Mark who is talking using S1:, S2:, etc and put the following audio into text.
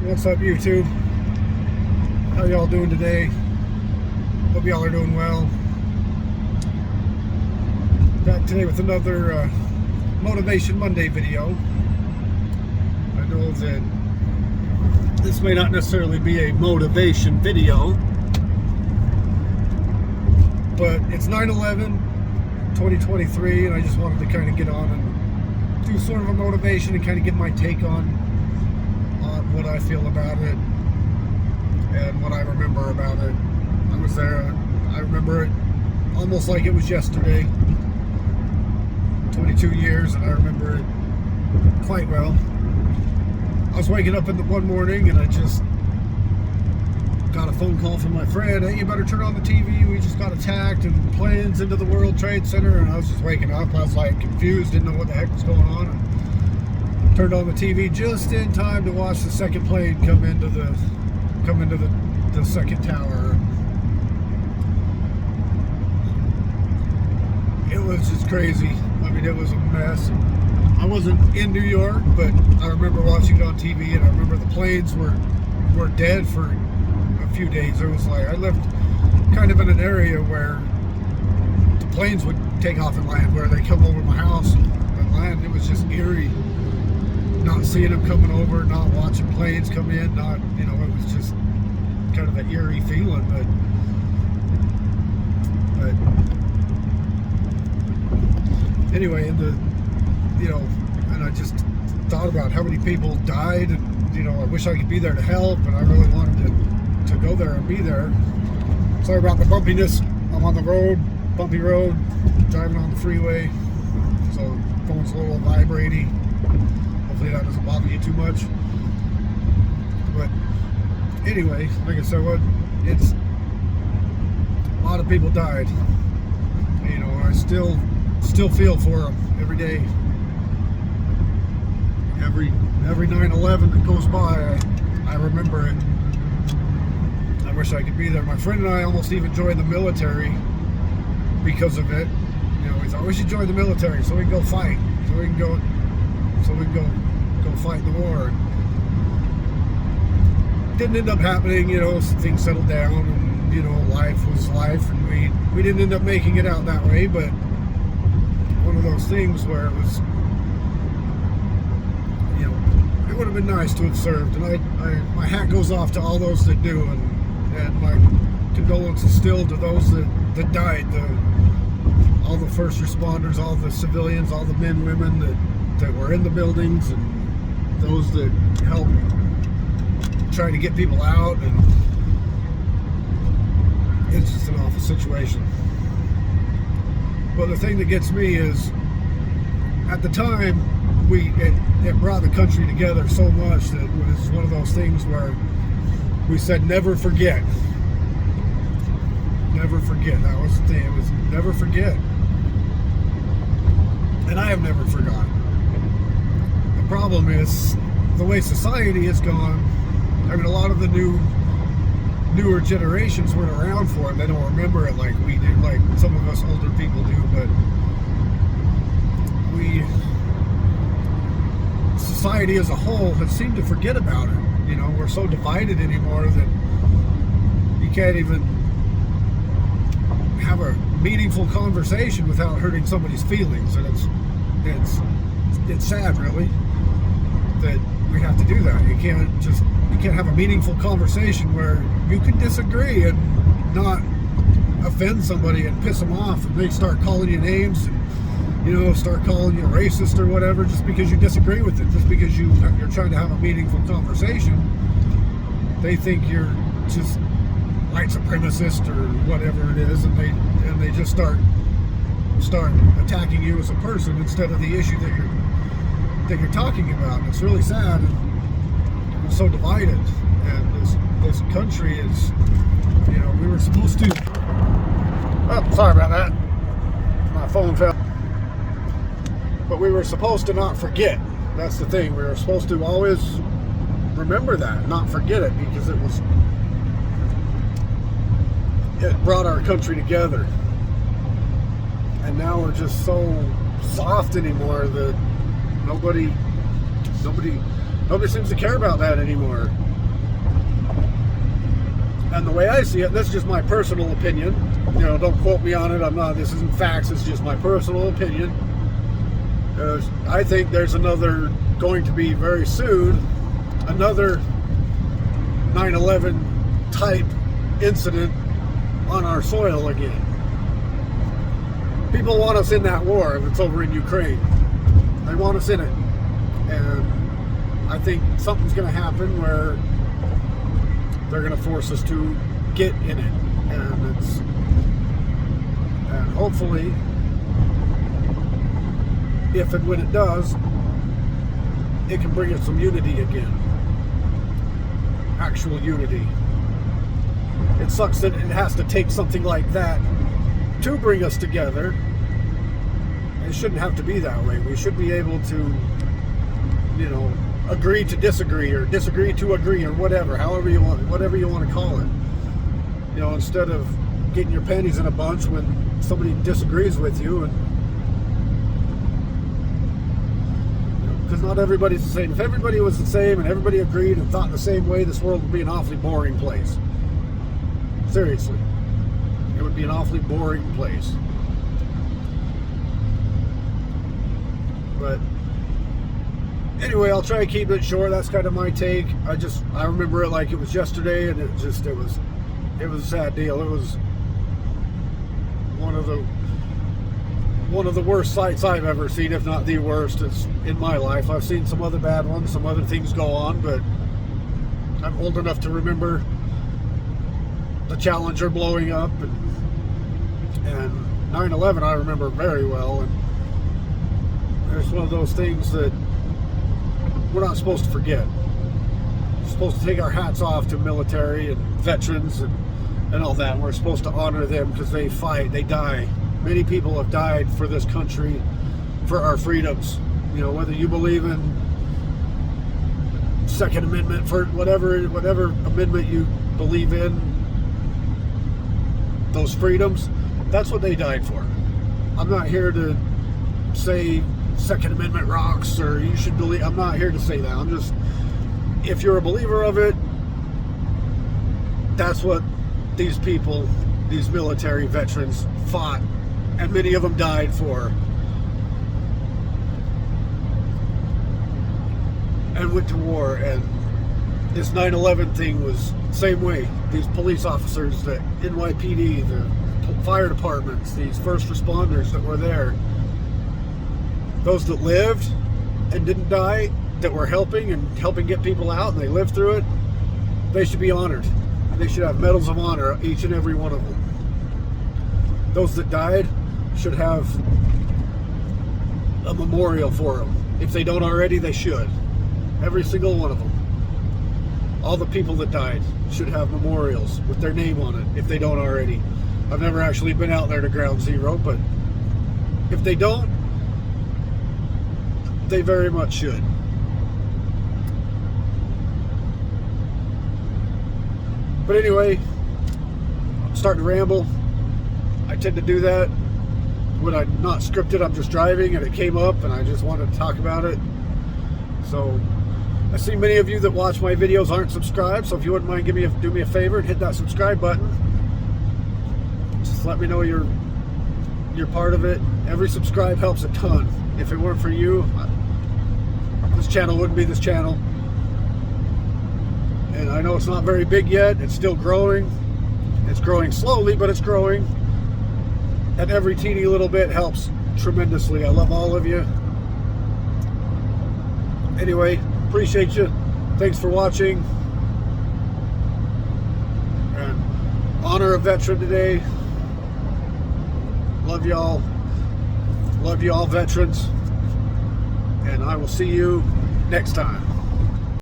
S1: What's up, YouTube? How y'all doing today? Hope y'all are doing well. Back today with another Motivation Monday video. I know that this may not necessarily be a motivation video, but it's 9/11/2023, and I just wanted to kind of get on and do sort of a motivation and kind of give my take on what I feel about it and what I remember about it. I was there. I remember it almost like it was yesterday. 22 years, and I remember it quite well. I was waking up one morning, and I just got a phone call from my friend. Hey, you better turn on the TV. We just got attacked and planes into the World Trade Center. And I was just waking up. I was like confused, didn't know what the heck was going on. And turned on the TV just in time to watch the second plane come into the second tower. It was just crazy. I mean, it was a mess. I wasn't in New York, but I remember watching it on TV, and I remember the planes were dead for a few days. It was like I lived kind of in an area where the planes would take off and land, where they come over my house and land. It was just eerie. Not seeing them coming over, not watching planes come in, it was just kind of an eerie feeling. But anyway, and I just thought about how many people died, and I wish I could be there to help, and I really wanted to go there and be there. Sorry about the bumpiness. I'm on the road, bumpy road, driving on the freeway, so the phone's a little vibrating. Hopefully that doesn't bother you too much. But anyway, like I said, it's a lot of people died. I still feel for them every day. Every 9/11 that goes by, I remember it. I wish I could be there. My friend and I almost even joined the military because of it. We thought we should join the military so we can go fight, so we can go fight the war. Didn't end up happening. Things settled down, and life was life, and we didn't end up making it out that way. But one of those things where it was, it would have been nice to have served. And my hat goes off to all those that do, and my condolences still to those that died, all the first responders, all the civilians, all the men, women that were in the buildings, and those that helped try to get people out. And it's just an awful situation. But the thing that gets me is, at the time, it brought the country together so much that it was one of those things where we said never forget. Never forget. That was the thing. It was never forget. And I have never forgotten. The problem is the way society has gone. I mean, a lot of the newer generations weren't around for it. They don't remember it like we do, like some of us older people do. But society as a whole has seemed to forget about it. We're so divided anymore that you can't even have a meaningful conversation without hurting somebody's feelings. And it's sad, really, that we have to do that. You can't have a meaningful conversation where you can disagree and not offend somebody and piss them off, and they start calling you names and start calling you racist or whatever just because you disagree with it, just because you're trying to have a meaningful conversation. They think you're just white supremacist or whatever it is, and they just start attacking you as a person instead of the issue that you're talking about. And it's really sad, and we're so divided. And this country is, we were supposed to. Oh, sorry about that. My phone fell. But we were supposed to not forget. That's the thing. We were supposed to always remember that, not forget it, because it brought our country together. And now we're just so soft anymore that nobody seems to care about that anymore. And the way I see it, this is just my personal opinion. You know, don't quote me on it. This isn't facts. It's just my personal opinion. I think there's going to be very soon, another 9/11 type incident on our soil again. People want us in that war that's over in Ukraine. They want us in it. And I think something's going to happen where they're going to force us to get in it. And hopefully, if and when it does, it can bring us some unity again. Actual unity. It sucks that it has to take something like that to bring us together. It shouldn't have to be that way. We should be able to, you know, agree to disagree, or disagree to agree, or whatever you want to call it. You know, instead of getting your panties in a bunch when somebody disagrees with you, and because not everybody's the same. If everybody was the same and everybody agreed and thought the same way, this world would be an awfully boring place. Seriously. It would be an awfully boring place. But anyway, I'll try to keep it short. That's kind of my take. I remember it like it was yesterday, and it was a sad deal. It was one of the worst sights I've ever seen, if not the worst, in my life. I've seen some other bad ones, some other things go on, but I'm old enough to remember the Challenger blowing up, and 9/11 I remember very well. And it's one of those things that we're not supposed to forget. We're supposed to take our hats off to military and veterans and all that. We're supposed to honor them because they fight, they die. Many people have died for this country, for our freedoms. You know, whether you believe in Second Amendment, for whatever amendment you believe in, those freedoms, that's what they died for. I'm not here to say Second Amendment rocks, or you should believe. I'm not here to say that. I'm just, if you're a believer of it, that's what these people, these military veterans fought, and many of them died for, and went to war. And this 9/11 thing was the same way. These police officers, the NYPD, the fire departments, these first responders that were there, those that lived and didn't die, that were helping get people out, and they lived through it, they should be honored. They should have medals of honor, each and every one of them. Those that died should have a memorial for them. If they don't already, they should. Every single one of them. All the people that died should have memorials with their name on it, if they don't already. I've never actually been out there to Ground Zero, but if they don't, they very much should. But anyway, I'm starting to ramble. I tend to do that when I'm not scripted. I'm just driving and it came up and I just wanted to talk about it. So I see many of you that watch my videos aren't subscribed, so if you wouldn't mind do me a favor and hit that subscribe button. Just let me know you're part of it. Every subscribe helps a ton. If it weren't for you, this channel wouldn't be this channel. And I know it's not very big yet. It's still growing. It's growing slowly, but it's growing. And every teeny little bit helps tremendously. I love all of you. Anyway, appreciate you. Thanks for watching. And honor a veteran today. Love y'all. Love you all, veterans. And I will see you next time.